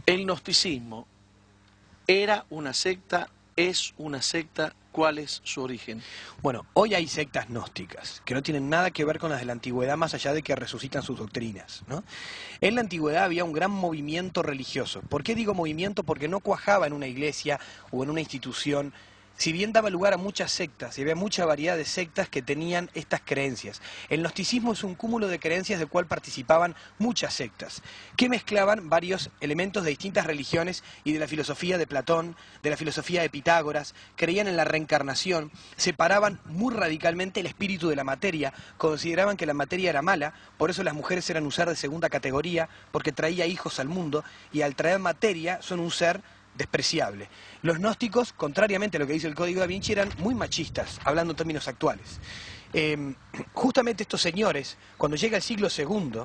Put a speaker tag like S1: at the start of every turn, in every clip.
S1: El gnosticismo era una secta, es una secta. ¿Cuál es su origen?
S2: Bueno, hoy hay sectas gnósticas que no tienen nada que ver con las de la antigüedad, más allá de que resucitan sus doctrinas, ¿no? En la antigüedad había un gran movimiento religioso. ¿Por qué digo movimiento? Porque no cuajaba en una iglesia o en una institución. Si bien daba lugar a muchas sectas, y había mucha variedad de sectas que tenían estas creencias. El gnosticismo es un cúmulo de creencias del cual participaban muchas sectas, que mezclaban varios elementos de distintas religiones y de la filosofía de Platón, de la filosofía de Pitágoras, creían en la reencarnación, separaban muy radicalmente el espíritu de la materia, consideraban que la materia era mala, por eso las mujeres eran un ser de segunda categoría, porque traía hijos al mundo, y al traer materia son un ser despreciable. Los gnósticos, contrariamente a lo que dice el Código Da Vinci, eran muy machistas, hablando en términos actuales. Justamente estos señores, cuando llega el siglo II,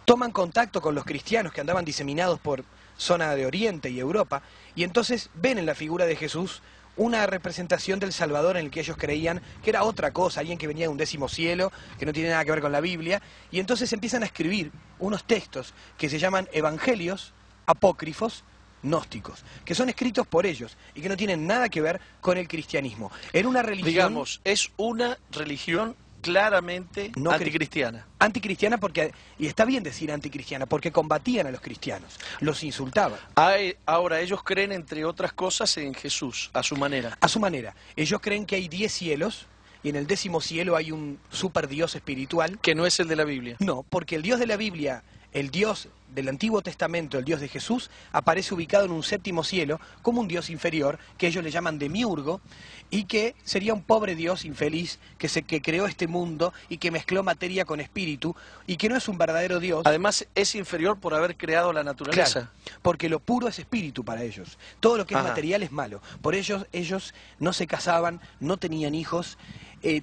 S2: toman contacto con los cristianos que andaban diseminados por zona de Oriente y Europa, y entonces ven en la figura de Jesús una representación del Salvador en el que ellos creían que era otra cosa, alguien que venía de un décimo cielo, que no tiene nada que ver con la Biblia, y entonces empiezan a escribir unos textos que se llaman evangelios apócrifos, gnósticos, que son escritos por ellos y que no tienen nada que ver con el cristianismo. Era una religión...
S1: Digamos, es una religión claramente
S2: no
S1: anticristiana.
S2: Anticristiana porque, y está bien decir anticristiana, porque combatían a los cristianos, los insultaban.
S1: Ahora, ellos creen, entre otras cosas, en Jesús, a su manera.
S2: A su manera. Ellos creen que hay 10 cielos, y en el 10º cielo hay un super Dios espiritual.
S1: Que no es el de la Biblia.
S2: No, porque el Dios de la Biblia, el Dios del Antiguo Testamento, el Dios de Jesús, aparece ubicado en un 7º cielo como un Dios inferior, que ellos le llaman demiurgo, y que sería un pobre Dios infeliz que creó este mundo y que mezcló materia con espíritu, y que no es un verdadero Dios.
S1: Además, es inferior por haber creado la naturaleza.
S2: Claro, porque lo puro es espíritu para ellos. Todo lo que es material es malo. Por ellos no se casaban, no tenían hijos,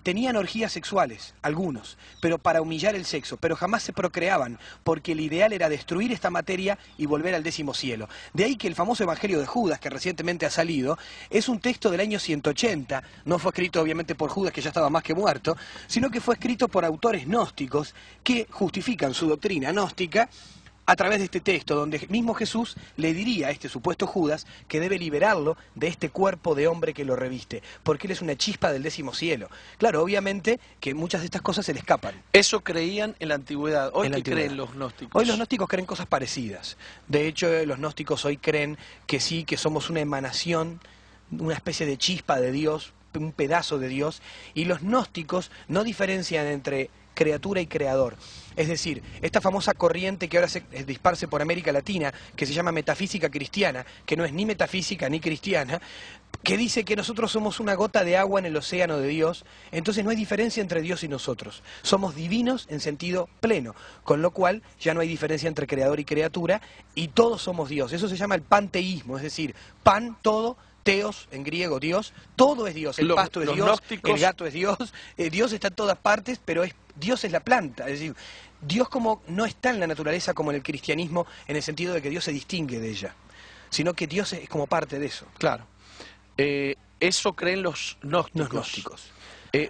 S2: tenían orgías sexuales, algunos, pero para humillar el sexo, pero jamás se procreaban, porque el ideal era destruir esta materia y volver al 10º cielo. De ahí que el famoso Evangelio de Judas, que recientemente ha salido, es un texto del año 180, no fue escrito obviamente por Judas, que ya estaba más que muerto, sino que fue escrito por autores gnósticos que justifican su doctrina gnóstica a través de este texto, donde mismo Jesús le diría a este supuesto Judas que debe liberarlo de este cuerpo de hombre que lo reviste, porque él es una chispa del 10º cielo. Claro, obviamente que muchas de estas cosas se le escapan.
S1: Eso creían en la antigüedad. ¿Hoy qué creen los gnósticos?
S2: Hoy los gnósticos creen cosas parecidas. De hecho, los gnósticos hoy creen que sí, que somos una emanación, una especie de chispa de Dios, un pedazo de Dios, y los gnósticos no diferencian entre criatura y creador. Es decir, esta famosa corriente que ahora se disparce por América Latina, que se llama metafísica cristiana, que no es ni metafísica ni cristiana, que dice que nosotros somos una gota de agua en el océano de Dios, entonces no hay diferencia entre Dios y nosotros. Somos divinos en sentido pleno, con lo cual ya no hay diferencia entre creador y criatura, y todos somos Dios. Eso se llama el panteísmo, es decir, pan, todo, teos, en griego, Dios, todo es Dios, el pasto es Dios, el gato es Dios, Dios está en todas partes, pero Dios es la planta, es decir, Dios como no está en la naturaleza como en el cristianismo, en el sentido de que Dios se distingue de ella, sino que Dios es como parte de eso.
S1: Claro. Eso creen los gnósticos.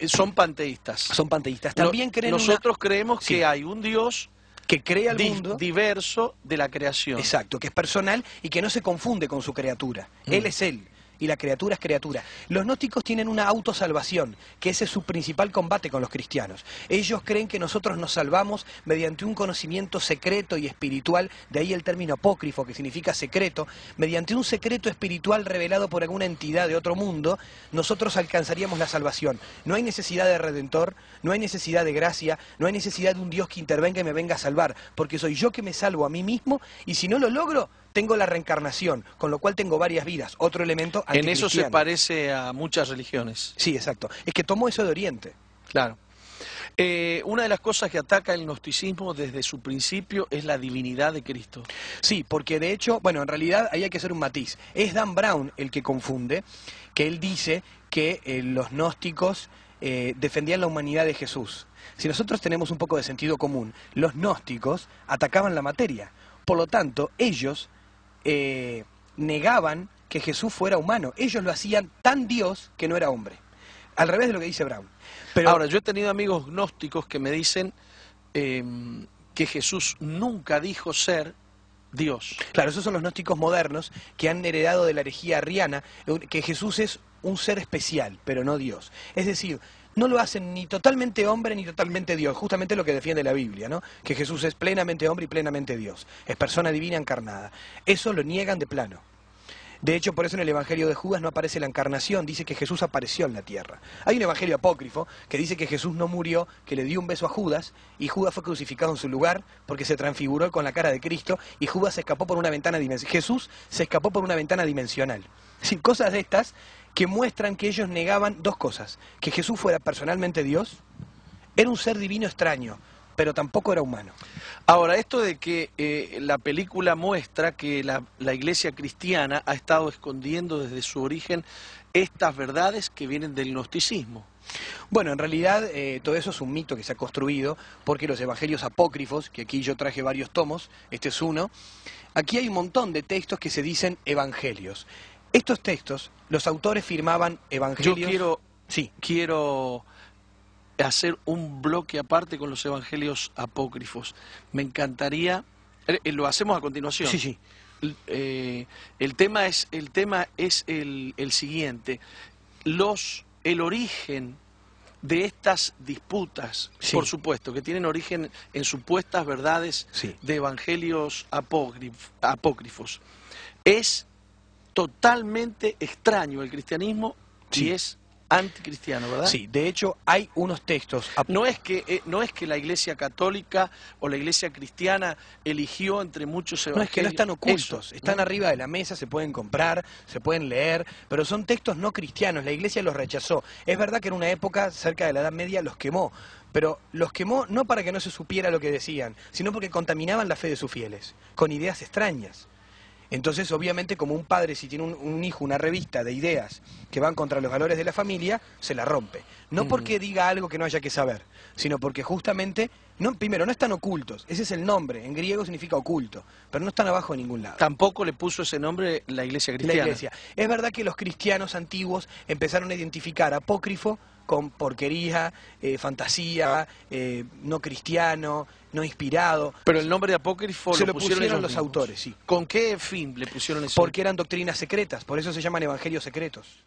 S1: Son panteístas.
S2: Son panteístas. También creen
S1: Nosotros creemos que hay un Dios
S2: que crea el mundo
S1: diverso de la creación.
S2: Exacto, que es personal y que no se confunde con su criatura. Él es él y la criatura es criatura. Los gnósticos tienen una autosalvación, que ese es su principal combate con los cristianos. Ellos creen que nosotros nos salvamos mediante un conocimiento secreto y espiritual, de ahí el término apócrifo, que significa secreto, mediante un secreto espiritual revelado por alguna entidad de otro mundo, nosotros alcanzaríamos la salvación. No hay necesidad de redentor, no hay necesidad de gracia, no hay necesidad de un Dios que intervenga y me venga a salvar, porque soy yo que me salvo a mí mismo, y si no lo logro, tengo la reencarnación, con lo cual tengo varias vidas. Otro elemento anticristiano.
S1: En eso se parece a muchas religiones.
S2: Sí, exacto. Es que tomó eso de Oriente.
S1: Claro. Una de las cosas que ataca el gnosticismo desde su principio es la divinidad de Cristo.
S2: Sí, porque de hecho, bueno, en realidad ahí hay que hacer un matiz. Es Dan Brown el que confunde, que él dice que los gnósticos defendían la humanidad de Jesús. Si nosotros tenemos un poco de sentido común, los gnósticos atacaban la materia. Por lo tanto, ellos negaban que Jesús fuera humano. Ellos lo hacían tan Dios que no era hombre. Al revés de lo que dice Brown. Pero
S1: ahora, yo he tenido amigos gnósticos que me dicen que Jesús nunca dijo ser Dios.
S2: Claro, esos son los gnósticos modernos que han heredado de la herejía arriana que Jesús es un ser especial, pero no Dios. Es decir, no lo hacen ni totalmente hombre ni totalmente Dios, justamente lo que defiende la Biblia, ¿no? Que Jesús es plenamente hombre y plenamente Dios, es persona divina encarnada. Eso lo niegan de plano. De hecho, por eso en el Evangelio de Judas no aparece la encarnación, dice que Jesús apareció en la tierra. Hay un Evangelio apócrifo que dice que Jesús no murió, que le dio un beso a Judas, y Judas fue crucificado en su lugar porque se transfiguró con la cara de Cristo, y Judas se escapó por una ventana dimensional. Jesús se escapó por una ventana dimensional. Es decir, cosas de estas que muestran que ellos negaban dos cosas: que Jesús fuera personalmente Dios, era un ser divino extraño, pero tampoco era humano.
S1: Ahora, esto de que la película muestra que la iglesia cristiana ha estado escondiendo desde su origen estas verdades que vienen del gnosticismo.
S2: Bueno, en realidad todo eso es un mito que se ha construido porque los evangelios apócrifos, que aquí yo traje varios tomos, este es uno, aquí hay un montón de textos que se dicen evangelios. Estos textos, los autores firmaban evangelios...
S1: Yo
S2: Sí.
S1: quiero hacer un bloque aparte con los evangelios apócrifos. Me encantaría, lo hacemos a continuación.
S2: Sí, sí.
S1: El tema es el siguiente: el origen de estas disputas,
S2: Sí.
S1: por supuesto, que tienen origen en supuestas verdades
S2: Sí.
S1: de evangelios apócrifos, es totalmente extraño el cristianismo
S2: Sí.
S1: y es anticristiano, ¿verdad?
S2: Sí, de hecho hay unos textos...
S1: No es que la Iglesia Católica o la Iglesia Cristiana eligió entre muchos evangelios.
S2: No, es que no están ocultos,
S1: Eso,
S2: están
S1: ¿no?
S2: arriba de la mesa, se pueden comprar, se pueden leer, pero son textos no cristianos, la Iglesia los rechazó. Es verdad que en una época, cerca de la Edad Media, los quemó, pero los quemó no para que no se supiera lo que decían, sino porque contaminaban la fe de sus fieles, con ideas extrañas. Entonces, obviamente, como un padre, si tiene un hijo, una revista de ideas que van contra los valores de la familia, se la rompe. No porque diga algo que no haya que saber, sino porque justamente, primero, no están ocultos. Ese es el nombre. En griego significa oculto, pero no están abajo de ningún lado.
S1: Tampoco le puso ese nombre la Iglesia cristiana.
S2: La Iglesia. Es verdad que los cristianos antiguos empezaron a identificar apócrifo con porquería, fantasía, no cristiano, no inspirado.
S1: Pero el nombre de apócrifo
S2: Se
S1: lo pusieron ellos
S2: los
S1: mismos.
S2: autores, sí.
S1: ¿Con qué fin le pusieron eso?
S2: Porque eran doctrinas secretas, por eso se llaman evangelios secretos.